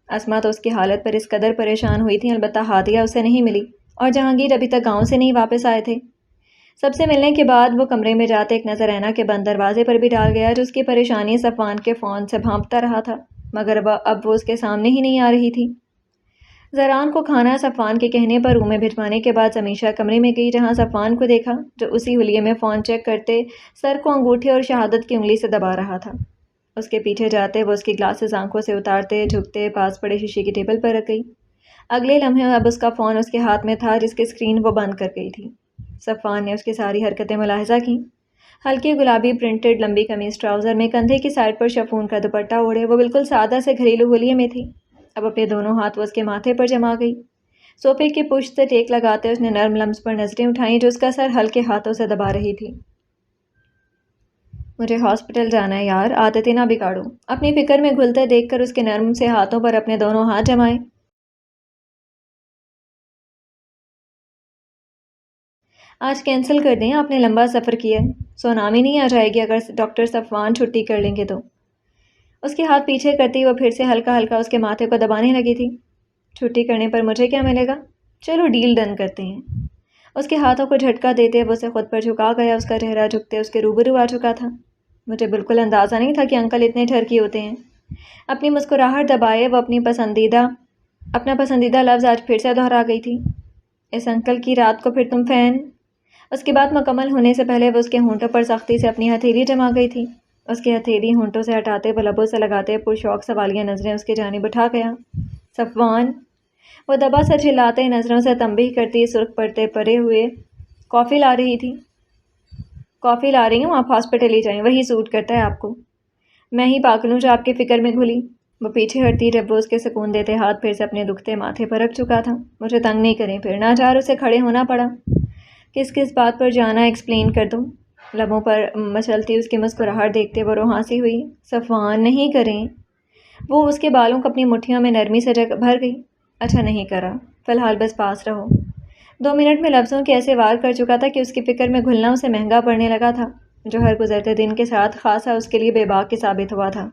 اسما تو اس کی حالت پر اس قدر پریشان ہوئی تھی، البتہ ہادیہ اسے نہیں ملی اور جہانگیر ابھی تک گاؤں سے نہیں واپس آئے تھے۔ سب سے ملنے کے بعد وہ کمرے میں جاتے ایک نظر اینا کے بند دروازے پر بھی ڈال گیا جو اس کی پریشانی صفوان کے فون سے بھانپتا رہا تھا، مگر اب وہ اس کے سامنے ہی نہیں آ رہی تھی۔ زران کو کھانا صفوان کے کہنے پر روم میں بھجوانے کے بعد زمیشہ کمرے میں گئی جہاں صفوان کو دیکھا جو اسی حلیے میں فون چیک کرتے سر کو انگوٹھی اور شہادت کی انگلی سے دبا رہا تھا۔ اس کے پیچھے جاتے وہ اس کی گلاسز آنکھوں سے اتارتے جھکتے پاس پڑے شیشے کی ٹیبل پر رکھ گئی۔ اگلے لمحے اب اس کا فون اس کے ہاتھ میں تھا جس کی اسکرین وہ بند کر گئی تھی۔ صفوان نے اس کی ساری حرکتیں ملاحظہ کیں۔ ہلکی گلابی پرنٹڈ لمبی قمیض ٹراؤزر میں کندھے کی سائڈ پر شفون کا دوپٹہ اوڑھے وہ بالکل سادہ سے گھریلو حلیے میں تھی۔ اب اپنے دونوں ہاتھ وہ اس کے ماتھے پر جما گئی۔ صوفے کی پشت سے ٹیک لگاتے اس نے نرم لمس پر نظریں اٹھائیں جو اس کا سر ہلکے ہاتھوں سے دبا رہی تھی۔ مجھے ہاسپٹل جانا ہے یار، عادتیں نہ بگاڑو۔ اپنی فکر میں گھلتے دیکھ کر اس کے نرم سے ہاتھوں پر اپنے دونوں ہاتھ جمائے۔ آج کینسل کر دیں، آپ نے لمبا سفر کیا ہے، سونامی نہیں آ جائے گی اگر ڈاکٹر صفوان چھٹی کر لیں گے تو؟ اس کے ہاتھ پیچھے کرتی وہ پھر سے ہلکا ہلکا اس کے ماتھے کو دبانے لگی تھی۔ چھٹی کرنے پر مجھے کیا ملے گا؟ چلو ڈیل ڈن کرتے ہیں۔ اس کے ہاتھوں کو جھٹکا دیتے وہ اسے خود پر جھکا گیا، اس کا چہرہ جھکتے اس کے روبرو آ چکا تھا۔ مجھے بالکل اندازہ نہیں تھا کہ انکل اتنے ٹھرکی ہوتے ہیں۔ اپنی مسکراہٹ دبائے وہ اپنا پسندیدہ لفظ آج پھر سے دہرا گئی تھی۔ اس انکل کی رات کو پھر تم فین؟ اس کی بات مکمل ہونے سے پہلے وہ اس کے ہونٹوں پر سختی سے اپنی ہتھیلی جما گئی تھی۔ اس کی ہتھیلی ہونٹوں سے ہٹاتے وہ لبوں سے لگاتے پرشوق سوالیہ نظریں اس کی جانب اٹھا گیا۔ صفوان! وہ دبا سر چلاتے نظروں سے تنبیہ کرتی سرخ پڑتے پڑے ہوئے کافی لا رہی تھی۔ کافی لا رہی ہوں، آپ ہاسپٹل ہی جائیں، وہی سوٹ کرتا ہے آپ کو۔ میں ہی پاگل ہوں جو آپ کی فکر میں گھلی۔ وہ پیچھے ہٹتی جب وہ اس کے سکون دیتے ہاتھ پھر سے اپنے دکھتے ماتھے پر رکھ چکا تھا۔ مجھے تنگ نہیں کریں پھر، ناچار اسے کھڑے ہونا پڑا۔ کس بات پر جانا ایکسپلین کر دوں؟ لبوں پر مچلتی اس کی مسکراہٹ دیکھتے وہ روحانسی ہوئی۔ صفوان نہیں کریں۔ وہ اس کے بالوں کو اپنی مٹھیوں میں نرمی سے بھر گئی۔ اچھا نہیں کرا، فی الحال بس پاس رہو۔ 2 منٹ میں لفظوں کے ایسے وار کر چکا تھا کہ اس کی فکر میں گھلنا اسے مہنگا پڑنے لگا تھا جو ہر گزرتے دن کے ساتھ خاصا اس کے لیے بے باک ثابت ہوا تھا۔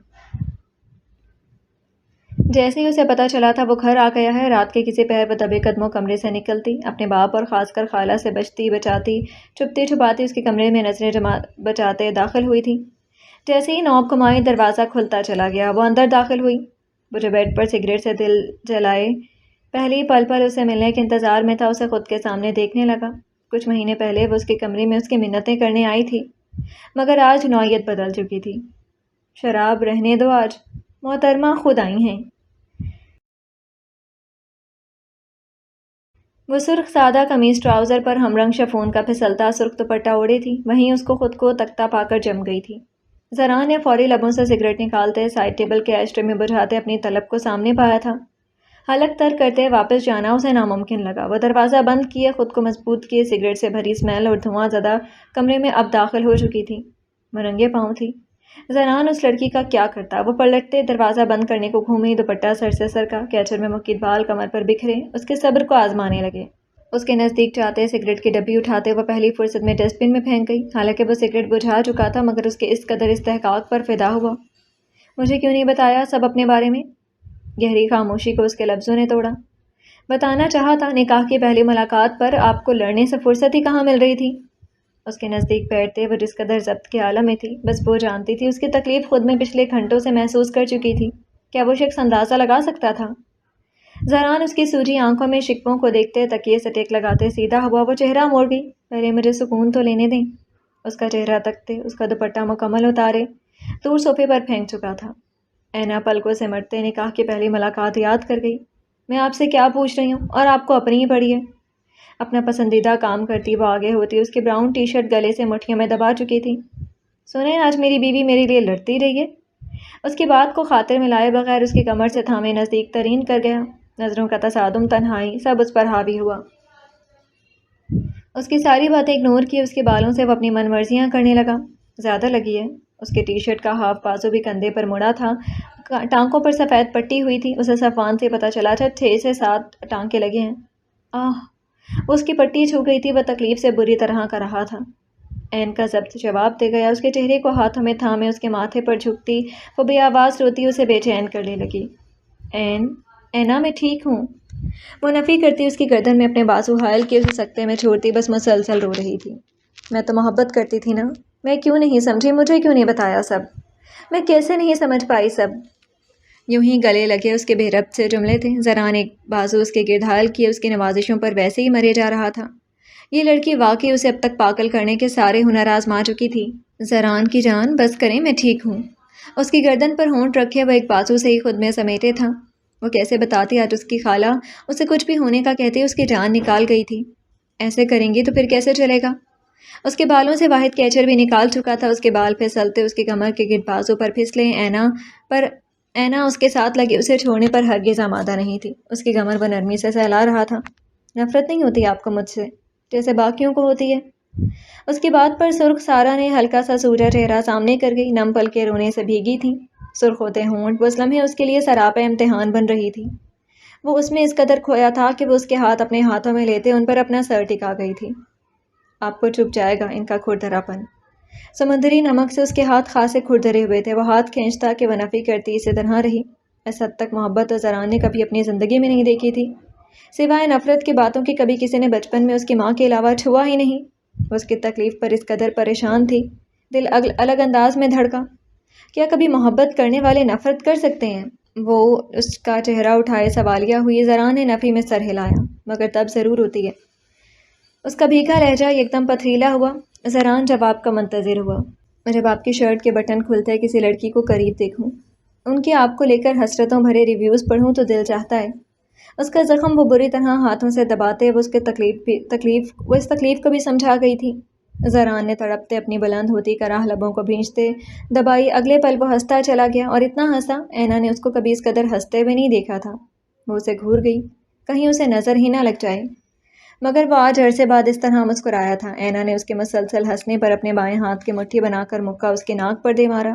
جیسے ہی اسے پتہ چلا تھا وہ گھر آ گیا ہے، رات کے کسی پہر وہ دبے قدموں کمرے سے نکلتی اپنے باپ اور خاص کر خالہ سے بچتی بچاتی چھپتی چھپاتی اس کے کمرے میں نظریں بچاتے داخل ہوئی تھی۔ جیسے ہی نوب گھمائی دروازہ کھلتا چلا گیا، وہ اندر داخل ہوئی۔ وہ جو بیڈ پر سگریٹ سے دل جلائے پہلی پل پر اسے ملنے کے انتظار میں تھا اسے خود کے سامنے دیکھنے لگا۔ کچھ مہینے پہلے وہ اس کے کمرے میں اس کی منتیں کرنے آئی تھی، مگر آج نوعیت بدل چکی تھی۔ شراب رہنے دو، آج محترمہ خود آئی ہیں۔ وہ سرخ سادہ قمیض ٹراؤزر پر ہم رنگ شفون کا پھسلتا سرخ دوپٹہ اوڑھے تھی، وہیں اس کو خود کو تختہ پا کر جم گئی تھی۔ زران نے فوری لبوں سے سگریٹ نکالتے سائڈ ٹیبل کے ایش ٹرے میں بجھاتے اپنی طلب کو سامنے پایا تھا۔ حلق تر کرتے واپس جانا اسے ناممکن لگا۔ وہ دروازہ بند کیے خود کو مضبوط کیے سگریٹ سے بھری اسمیل اور دھواں زدہ کمرے میں اب داخل ہو چکی تھی۔ وہ ننگے پاؤں تھی۔ زران اس لڑکی کا کیا کرتا؟ وہ پلٹتے دروازہ بند کرنے کو گھومی، دوپٹہ سر سے سرکا، کیچر میں مکید بال کمر پر بکھرے اس کے صبر کو آزمانے لگے۔ اس کے نزدیک جاتے سگریٹ کی ڈبی اٹھاتے وہ پہلی فرصت میں ڈسٹ بن میں پھینک گئی، حالانکہ وہ سگریٹ بجھا چکا تھا، مگر اس کے اس قدر استحقاق پر فدا ہوا۔ مجھے کیوں نہیں بتایا سب اپنے بارے میں؟ گہری خاموشی کو اس کے لفظوں نے توڑا۔ بتانا چاہا تھا، نکاح کی پہلی ملاقات پر آپ کو لڑنے سے فرصت ہی کہاں مل رہی تھی؟ اس کے نزدیک بیٹھتے وہ جس قدر ضبط کے عالم میں تھی، بس وہ جانتی تھی اس کی تکلیف خود میں پچھلے گھنٹوں سے محسوس کر چکی تھی۔ کیا وہ شخص اندازہ لگا سکتا تھا؟ زران اس کی سوجی آنکھوں میں شکووں کو دیکھتے تکیے سے ٹیک لگاتے سیدھا ہوا، وہ چہرہ موڑ گئی۔ پہلے مجھے سکون تو لینے دیں۔ اس کا چہرہ تکتے، اس کا دوپٹہ مکمل اتارے دور صوفے پر پھینک چکا تھا۔ اینا پلکوں سے مٹتے نکاح کی پہلی ملاقات یاد کر گئی۔ میں آپ سے کیا پوچھ رہی ہوں اور آپ کو اپنی ہی پڑی ہے۔ اپنا پسندیدہ کام کرتی وہ آگے ہوتی، اس کی براؤن ٹی شرٹ گلے سے مٹھیوں میں دبا چکی تھی۔ سنیں، آج میری بیوی میرے لیے لڑتی رہی ہے۔ اس کی بات کو خاطر میں لائے بغیر اس کی کمر سے تھامے نزدیک ترین کر گیا۔ نظروں کا تصادم، تنہائی، سب اس پر حاوی ہوا۔ اس کی ساری باتیں اگنور کی، اس کے بالوں سے وہ اپنی من مرضیاں کرنے لگا۔ زیادہ لگی ہے۔ اس کے ٹی شرٹ کا ہاف بازو بھی کندھے پر مڑا تھا، ٹانکوں پر سفید پٹی ہوئی تھی۔ اسے صفان سے پتہ چلا تھا 6 سے 7 ٹانکے لگے ہیں۔ وہ اس کی پٹی چھو گئی تھی، وہ تکلیف سے بری طرح کر رہا تھا۔ عین کا ضبط جواب دے گیا، اس کے چہرے کو ہاتھوں میں تھامے اس کے ماتھے پر جھکتی وہ بے آواز روتی اسے بے چین کرنے لگی۔ اینا، میں ٹھیک ہوں۔ وہ نفی کرتی، اس کی گردن میں اپنے بازو حائل کیے اسے سکتے میں چھوڑتی، بس مسلسل رو رہی تھی۔ میں تو محبت کرتی تھی نا، میں کیوں نہیں سمجھی؟ مجھے کیوں نہیں بتایا سب؟ میں کیسے نہیں سمجھ پائی سب؟ یوں ہی گلے لگے اس کے بے ربط سے جملے تھے۔ زران ایک بازو اس کے گرد حائل کیے اس کی نوازشوں پر ویسے ہی مرے جا رہا تھا۔ یہ لڑکی واقعی اسے اب تک پاگل کرنے کے سارے ہنر آزما چکی تھی۔ زران کی جان، بس کریں، میں ٹھیک ہوں۔ اس کی گردن پر ہونٹ رکھے وہ ایک بازو سے ہی خود میں سمیٹے تھا۔ وہ کیسے بتاتی آج اس کی خالہ اسے کچھ بھی ہونے کا کہتے اس کی جان نکال گئی تھی۔ ایسے کریں گی تو پھر کیسے چلے گا؟ اس کے بالوں سے واحد کیچر بھی نکال چکا تھا، اس کے بال پھسلتے اس کی کمر کے گرد بازو پر پھسلے۔ اینا اس کے ساتھ لگی، اسے چھوڑنے پر ہرگز آمادہ نہیں تھی۔ اس کی کمر وہ نرمی سے سہلا رہا تھا۔ نفرت نہیں ہوتی آپ کو مجھ سے جیسے باقیوں کو ہوتی ہے؟ اس کی بات پر سرخ سارا نے ہلکا سا سوجا چہرہ سامنے کر گئی، نم پلکیں رونے سے بھیگی تھیں، سرخ ہوتے ہونٹ، وہ اس لمحے اس کے لیے سراپا امتحان بن رہی تھی۔ وہ اس میں اس قدر کھویا تھا کہ وہ اس کے ہاتھ اپنے ہاتھوں میں لیتے ان پر اپنا سر ٹکا گئی تھی۔ آپ کو چھپ جائے گا ان کا کھردرا پن۔ سمندری نمک سے اس کے ہاتھ خاصے کھردرے ہوئے تھے، وہ ہاتھ کھینچتا کہ وہ نفی کرتی اسے تنہا رہی۔ اس حد تک محبت زران نے کبھی اپنی زندگی میں نہیں دیکھی تھی۔ سوائے نفرت کی باتوں کی کبھی کسی نے بچپن میں اس کی ماں کے علاوہ چھوا ہی نہیں۔ وہ اس کی تکلیف پر اس قدر پریشان تھی، دل الگ انداز میں دھڑکا۔ کیا کبھی محبت کرنے والے نفرت کر سکتے ہیں؟ وہ اس کا چہرہ اٹھائے سوالیہ ہوئی۔ زران نے نفی میں سر ہلایا، مگر تب ضرور ہوتی ہے۔ اس کا بھیگا لہجہ یکدم پتھریلا ہوا۔ زران جواب کا منتظر ہوا۔ جب آپ کی شرٹ کے بٹن کھلتے کسی لڑکی کو قریب دیکھوں، ان کی آپ کو لے کر حسرتوں بھرے ریویوز پڑھوں تو دل چاہتا ہے۔ اس کا زخم وہ بری طرح ہاتھوں سے دباتے وہ اس تکلیف کو بھی سمجھا گئی تھی۔ زران نے تڑپتے اپنی بلند ہوتی کراہ لبوں کو بھینچتے دبائی۔ اگلے پل وہ ہنستا چلا گیا، اور اتنا ہنسا اینا نے اس کو کبھی اس قدر ہنستے ہوئے نہیں دیکھا تھا۔ وہ اسے گھور گئی، کہیں اسے نظر ہی نہ لگ جائے، مگر وہ آج عرصے بعد اس طرح مسکرایا تھا۔ اینا نے اس کے مسلسل ہنسنے پر اپنے بائیں ہاتھ کی مٹھی بنا کر مکہ اس کے ناک پر دے مارا۔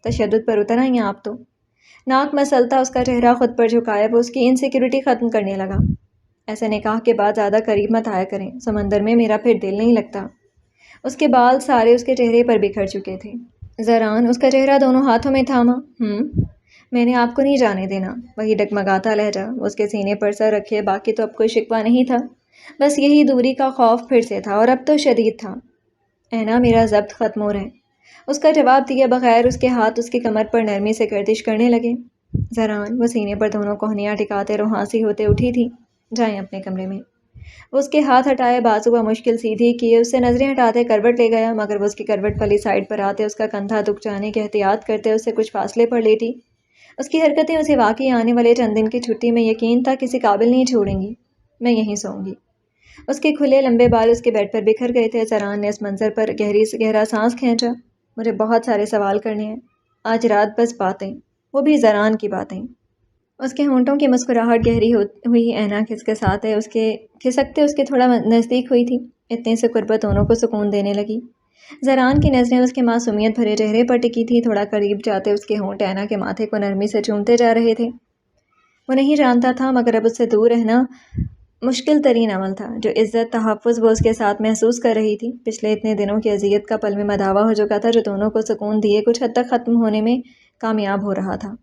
تشدد پر اتر آئی ہیں آپ تو۔ ناک مسلتا اس کا چہرہ خود پر جھکایا وہ اس کی انسیکیورٹی ختم کرنے لگا۔ ایسے نکاح کے بعد زیادہ قریب مت آیا کریں، سمندر میں میرا پھر دل نہیں لگتا۔ اس کے بال سارے اس کے چہرے پر بکھر چکے تھے۔ زران اس کا چہرہ دونوں ہاتھوں میں تھاما۔ میں نے آپ کو نہیں جانے دینا۔ وہی ڈگمگاتا لہجہ، اس کے سینے پر سر رکھے، باقی تو اب کوئی شکوہ نہیں تھا، بس یہی دوری کا خوف پھر سے تھا، اور اب تو شدید تھا۔ اینا، میرا ضبط ختم ہو رہا ہے۔ اس کا جواب دیے بغیر اس کے ہاتھ اس کی کمر پر نرمی سے گردش کرنے لگے۔ زران، وہ سینے پر دونوں کوہنیاں ٹکاتے روحانسی ہوتے اٹھی تھی۔ جائیں اپنے کمرے میں۔ وہ اس کے ہاتھ ہٹائے بازو مشکل سیدھی کیے، اس سے نظریں ہٹاتے کروٹ لے گیا، مگر وہ اس کی کروٹ والی سائڈ پر آتے اس کا کندھا دکھ جانے کی احتیاط کرتے اس سے کچھ فاصلے پر لیٹی۔ اس کی حرکتیں اسے واقعی آنے والے چند دن کی چھٹی میں یقین تھا کسی قابل نہیں چھوڑیں گی۔ میں یہیں سوؤں گی۔ اس کے کھلے لمبے بال اس کے بیڈ پر بکھر گئے تھے۔ زران نے اس منظر پر گہرا سانس کھینچا۔ مجھے بہت سارے سوال کرنے ہیں آج رات، بس باتیں، وہ بھی زران کی باتیں۔ اس کے ہونٹوں کی مسکراہٹ گہری ہوئی۔ اینا کھسکساتے کھسکتے اس کے تھوڑا نزدیک ہوئی تھی۔ اتنے سے قربت دونوں کو سکون دینے لگی۔ زران کی نظریں اس کے معصومیت بھرے چہرے پر ٹکی تھی، تھوڑا قریب جاتے اس کے ہونٹ اینا کے ماتھے کو نرمی سے چومتے جا رہے تھے۔ وہ نہیں جانتا تھا، مگر اب اس سے دور رہنا مشکل ترین عمل تھا۔ جو عزت تحفظ وہ اس کے ساتھ محسوس کر رہی تھی پچھلے اتنے دنوں کی اذیت کا پل میں مداوا ہو چکا تھا، جو دونوں کو سکون دیے کچھ حد تک ختم ہونے میں کامیاب ہو رہا تھا۔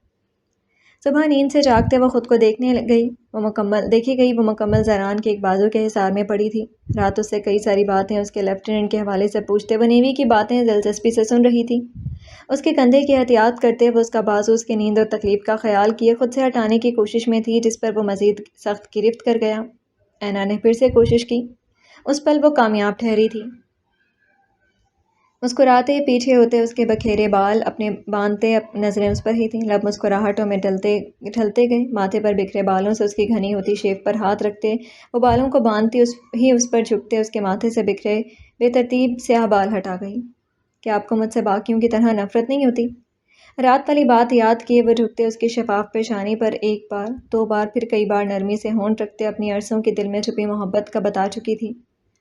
صبح نیند سے جاگتے وہ خود کو دیکھی گئی، وہ مکمل زران کے ایک بازو کے حصار میں پڑی تھی۔ رات اس سے کئی ساری باتیں اس کے لیفٹیننٹ کے حوالے سے پوچھتے وہ نیوی کی باتیں دلچسپی سے سن رہی تھی۔ اس کے کندھے کی احتیاط کرتے وہ اس کا بازو اس کی نیند اور تکلیف کا خیال کیے خود سے ہٹانے کی کوشش میں تھی، جس پر وہ مزید سخت گرفت کر گیا۔ اینا نے پھر سے کوشش کی۔ اس پل وہ کامیاب ٹھہری تھی۔ مسکراتے پیچھے ہوتے اس کے بکھیرے بال اپنے باندھتے نظریں اس پر ہی تھیں، لب مسکراہٹوں میں ڈھلتے گئے، ماتھے پر بکھرے بالوں سے اس کی گھنی ہوتی شیف پر ہاتھ رکھتے وہ بالوں کو باندھتی اس پر جھکتے اس کے ماتھے سے بکھرے بے ترتیب سیاہ بال ہٹا گئی۔ کیا آپ کو مجھ سے باقیوں کی طرح نفرت نہیں ہوتی؟ رات والی بات یاد کیے وہ جھکتے اس کی شفاف پیشانی پر ایک بار، دو بار، پھر کئی بار نرمی سے ہونٹ رکھتے اپنی عرصوں کی دل میں چھپی محبت کا بتا چکی تھی،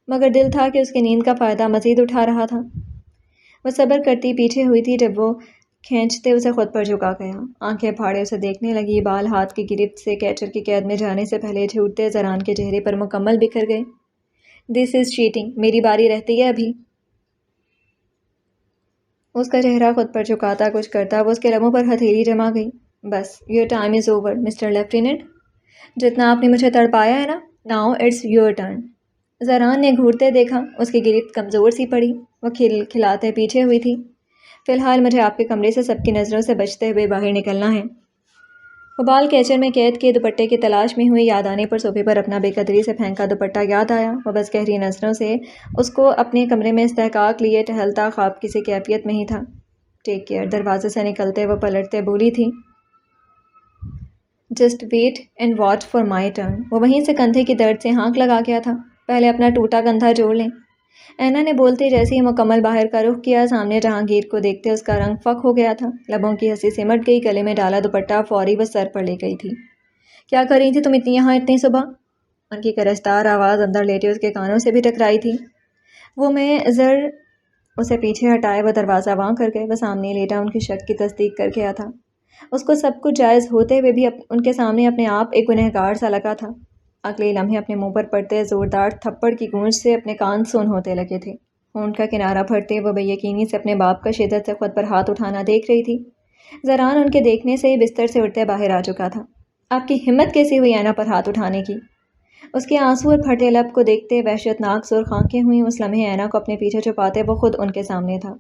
مگر دل تھا کہ اس کی نیند کا فائدہ مزید اٹھا رہا تھا۔ وہ صبر کرتی پیچھے ہوئی تھی جب وہ کھینچتے اسے خود پر جھکا گیا، آنکھیں پھاڑے اسے دیکھنے لگی۔ بال ہاتھ کی گرفت سے کیچر کی قید میں جانے سے پہلے جھوٹتے زران کے چہرے پر مکمل بکھر گئے۔ دس از چیٹنگ، میری باری رہتی ہے ابھی۔ اس کا چہرہ خود پر جھکاتا کچھ کرتا وہ اس کے لبوں پر ہتھیلی جما گئی۔ بس، your time is over mister lieutenant, جتنا آپ نے مجھے تڑپایا ہے نا، now it's your turn. Zaran نے گھورتے دیکھا، اس کی گرفت کمزور سی پڑی، وہ کھلاتے پیچھے ہوئی تھی۔ فی الحال مجھے آپ کے کمرے سے سب کی نظروں سے بچتے ہوئے باہر نکلنا ہے۔ وہ بال کیچر میں قید کیے دوپٹے کی تلاش میں ہوئی، یاد آنے پر صوفے پر اپنا بے قدری سے پھینکا دوپٹہ یاد آیا۔ وہ بس گہری نظروں سے اس کو اپنے کمرے میں استحقاق لیے ٹہلتا خواب کسی کیفیت میں ہی تھا۔ Take care. دروازے سے نکلتے وہ پلٹتے بولی تھی، just wait and watch for my turn. وہ وہیں سے کندھے کی درد سے ہانک لگا گیا تھا۔ پہلے اپنا ٹوٹا کندھا جوڑ لیں۔ اینا نے بولتے جیسے ہی مکمل باہر کا رخ کیا، سامنے جہانگیر کو دیکھتے اس کا رنگ فک ہو گیا تھا، لبوں کی ہنسی سمٹ گئی، گلے میں ڈالا دوپٹہ فوری وہ سر پر لے گئی تھی۔ کیا کر رہی تھی تم یہاں اتنی صبح؟ ان کی کرشدار آواز اندر لیٹے اس کے کانوں سے بھی ٹکرائی تھی۔ وہ میں اسے پیچھے ہٹائے وہ دروازہ واں کر گئے۔ وہ سامنے لیٹا ان کی شک کی تصدیق کر گیا تھا۔ اس کو سب کچھ جائز ہوتے ہوئے بھی ان کے سامنے اپنے آپ ایک گنہگار سا لگا تھا۔ اگلے لمحے اپنے منہ پر پڑتے زوردار تھپڑ کی گونج سے اپنے کان سن ہوتے لگے تھے۔ ہونٹ کا کنارہ پھڑتے وہ بے یقینی سے اپنے باپ کا شدت سے خود پر ہاتھ اٹھانا دیکھ رہی تھی۔ زران ان کے دیکھنے سے ہی بستر سے اٹھتے باہر آ چکا تھا۔ آپ کی ہمت کیسی ہوئی اینا پر ہاتھ اٹھانے کی؟ اس کے آنسو اور پھٹے لب کو دیکھتے وحشت ناک سرخ آنکھیں ہوئیں۔ اس لمحے اینا کو اپنے پیچھے چھپاتے وہ خود ان کے سامنے تھا۔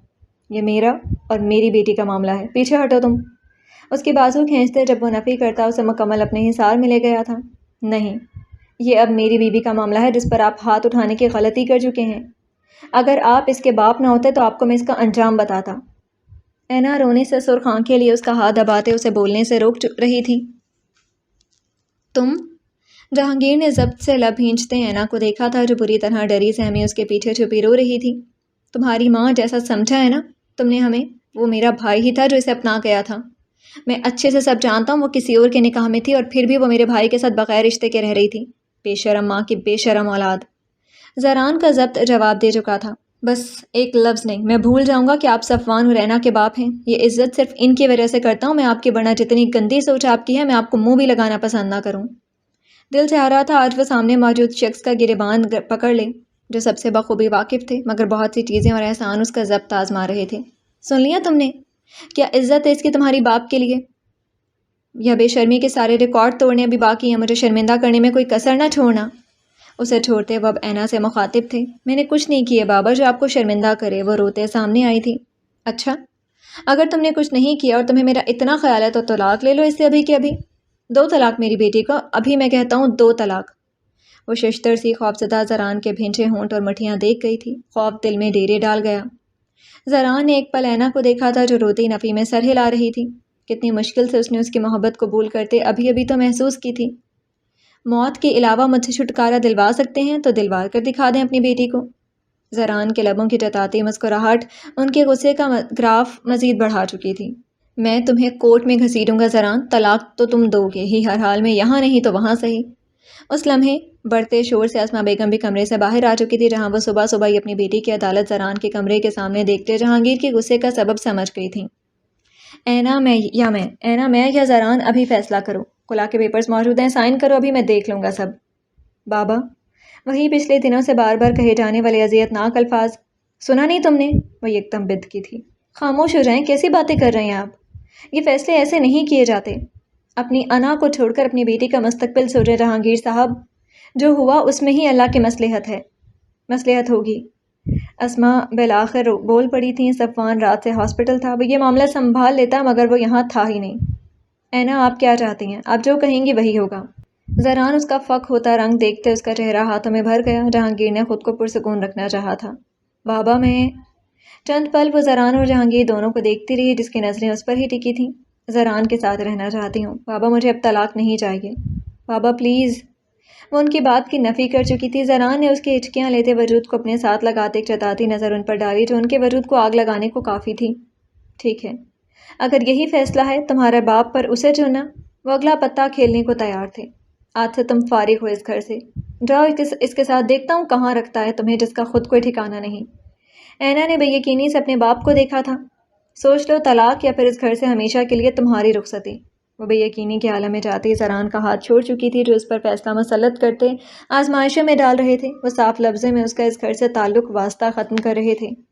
یہ میرا اور میری بیٹی کا معاملہ ہے، پیچھے ہٹو تم۔ اس کی بازو کھینچتے جب وہ نفی کرتا اسے مکمل اپنے حصار میں لے گیا تھا۔ نہیں، یہ اب میری بیوی کا معاملہ ہے جس پر آپ ہاتھ اٹھانے کی غلطی کر چکے ہیں۔ اگر آپ اس کے باپ نہ ہوتے تو آپ کو میں اس کا انجام بتاتا۔ اینا رونے سے سرخ آنکھیں لیے اس کا ہاتھ دباتے اسے بولنے سے روک رہی تھی۔ تم؟ جہانگیر نے ضبط سے لب بھینچتے اینا کو دیکھا تھا، جو بری طرح ڈری سہمی اس کے پیچھے چھپی رو رہی تھی۔ تمہاری ماں جیسا سمجھا ہے نا تم نے ہمیں، وہ میرا بھائی ہی تھا جو اسے اپنا گیا تھا۔ میں اچھے سے سب جانتا ہوں، وہ کسی اور کے نکاح میں تھی اور پھر بھی وہ میرے بھائی کے ساتھ بغیر رشتے کے رہ رہی تھی۔ بے شرم ماں کی بے شرم اولاد۔ زران کا ضبط جواب دے چکا تھا۔ بس ایک لفظ نہیں، میں بھول جاؤں گا کہ آپ صفوان اور اینا کے باپ ہیں۔ یہ عزت صرف ان کی وجہ سے کرتا ہوں میں آپ کی، ورنہ جتنی گندی سوچ آپ کی ہے میں آپ کو منہ بھی لگانا پسند نہ کروں۔ دل چاہ رہا تھا آج وہ سامنے موجود شخص کا گریبان پکڑ لے، جو سب سے بخوبی واقف تھے، مگر بہت سی چیزیں اور احسان اس کا ضبط آزما رہے تھے۔ سن لیا تم نے؟ کیا عزت ہے اس کی تمہاری باپ کے لیے؟ یا بے شرمی کے سارے ریکارڈ توڑنے ابھی باقی ہیں؟ مجھے شرمندہ کرنے میں کوئی کسر نہ چھوڑنا۔ اسے چھوڑتے وہ اب اینا سے مخاطب تھے۔ میں نے کچھ نہیں کیا بابا جو آپ کو شرمندہ کرے۔ وہ روتے سامنے آئی تھی۔ اچھا، اگر تم نے کچھ نہیں کیا اور تمہیں میرا اتنا خیال ہے تو طلاق لے لو اس سے ابھی کے ابھی۔ 2 طلاق میری بیٹی کو، ابھی میں کہتا ہوں 2 طلاق۔ وہ ششتر سی خوفزدہ زران کے بھینچے ہونٹ اور مٹھیاں دیکھ گئی تھی۔ خوف دل میں ڈیرے ڈال گیا۔ زران نے ایک پل اینا کو دیکھا تھا جو روتی نفی میں سر ہلا رہی تھی۔ کتنی مشکل سے اس نے اس کی محبت قبول کرتے ابھی تو محسوس کی تھی۔ موت کے علاوہ مجھ سے چھٹکارا دلوا سکتے ہیں تو دلوا کر دکھا دیں اپنی بیٹی کو۔ زران کے لبوں کی جتاتی مسکراہٹ ان کے غصے کا گراف مزید بڑھا چکی تھی۔ میں تمہیں کورٹ میں گھسیٹوں گا زران، طلاق تو تم دو گے ہی ہر حال میں، یہاں نہیں تو وہاں صحیح۔ اس لمحے بڑھتے شور سے اسما بیگم بھی کمرے سے باہر آ چکی تھی، جہاں وہ صبح ہی اپنی بیٹی کی عدالت زران کے کمرے کے سامنے دیکھتے جہانگیر کے غصے کا سبب سمجھ گئی تھیں۔ اینا میں یا زران، ابھی فیصلہ کرو۔ کلا کے پیپرز موجود ہیں، سائن کرو، ابھی میں دیکھ لوں گا سب۔ بابا، وہی پچھلے دنوں سے بار بار کہے جانے والے اذیت ناک الفاظ۔ سنا نہیں تم نے؟ وہ یکدم بدکی تھی۔ خاموش ہو جائیں، کیسی باتیں کر رہے ہیں آپ؟ یہ فیصلے ایسے نہیں کیے جاتے۔ اپنی انا کو چھوڑ کر اپنی بیٹی کا مستقبل سوچے جہانگیر صاحب۔ جو ہوا اس میں ہی اللہ کی مصلحت ہوگی۔ اسما بالآخر بول پڑی تھیں، صفوان رات سے ہاسپٹل تھا، وہ یہ معاملہ سنبھال لیتا مگر وہ یہاں تھا ہی نہیں۔ اینا، آپ کیا چاہتی ہیں؟ آپ جو کہیں گی وہی ہوگا۔ زران اس کا فک ہوتا رنگ دیکھتے اس کا چہرہ ہاتھوں میں بھر گیا۔ جہانگیر نے خود کو پرسکون رکھنا چاہا تھا۔ بابا، میں… چند پل وہ زران اور جہانگیر دونوں کو دیکھتی رہی جس کی نظریں اس پر ہی ٹکی تھیں۔ زران کے ساتھ رہنا چاہتی ہوں بابا، مجھے اب طلاق نہیں چاہیے۔ بابا پلیز۔ وہ ان کی بات کی نفی کر چکی تھی۔ زران نے اس کی ہچکیاں لیتے وجود کو اپنے ساتھ لگاتے ایک چتاتی نظر ان پر ڈالی جو ان کے وجود کو آگ لگانے کو کافی تھی۔ ٹھیک ہے، اگر یہی فیصلہ ہے تمہارے باپ پر اسے چننا۔ وہ اگلا پتا کھیلنے کو تیار تھے۔ آج سے تم فارغ ہو اس گھر سے۔ جاؤ اس کے ساتھ، دیکھتا ہوں کہاں رکھتا ہے تمہیں جس کا خود کوئی ٹھکانہ نہیں۔ اینا نے بے یقینی سے اپنے باپ کو دیکھا تھا۔ سوچ لو، طلاق یا پھر اس گھر سے ہمیشہ کے لیے تمہاری رخصتی۔ وہ بے یقینی کے عالم میں جاتی زران کا ہاتھ چھوڑ چکی تھی جو اس پر فیصلہ مسلط کرتے آزمائشوں میں ڈال رہے تھے۔ وہ صاف لفظوں میں اس کا اس گھر سے تعلق واسطہ ختم کر رہے تھے۔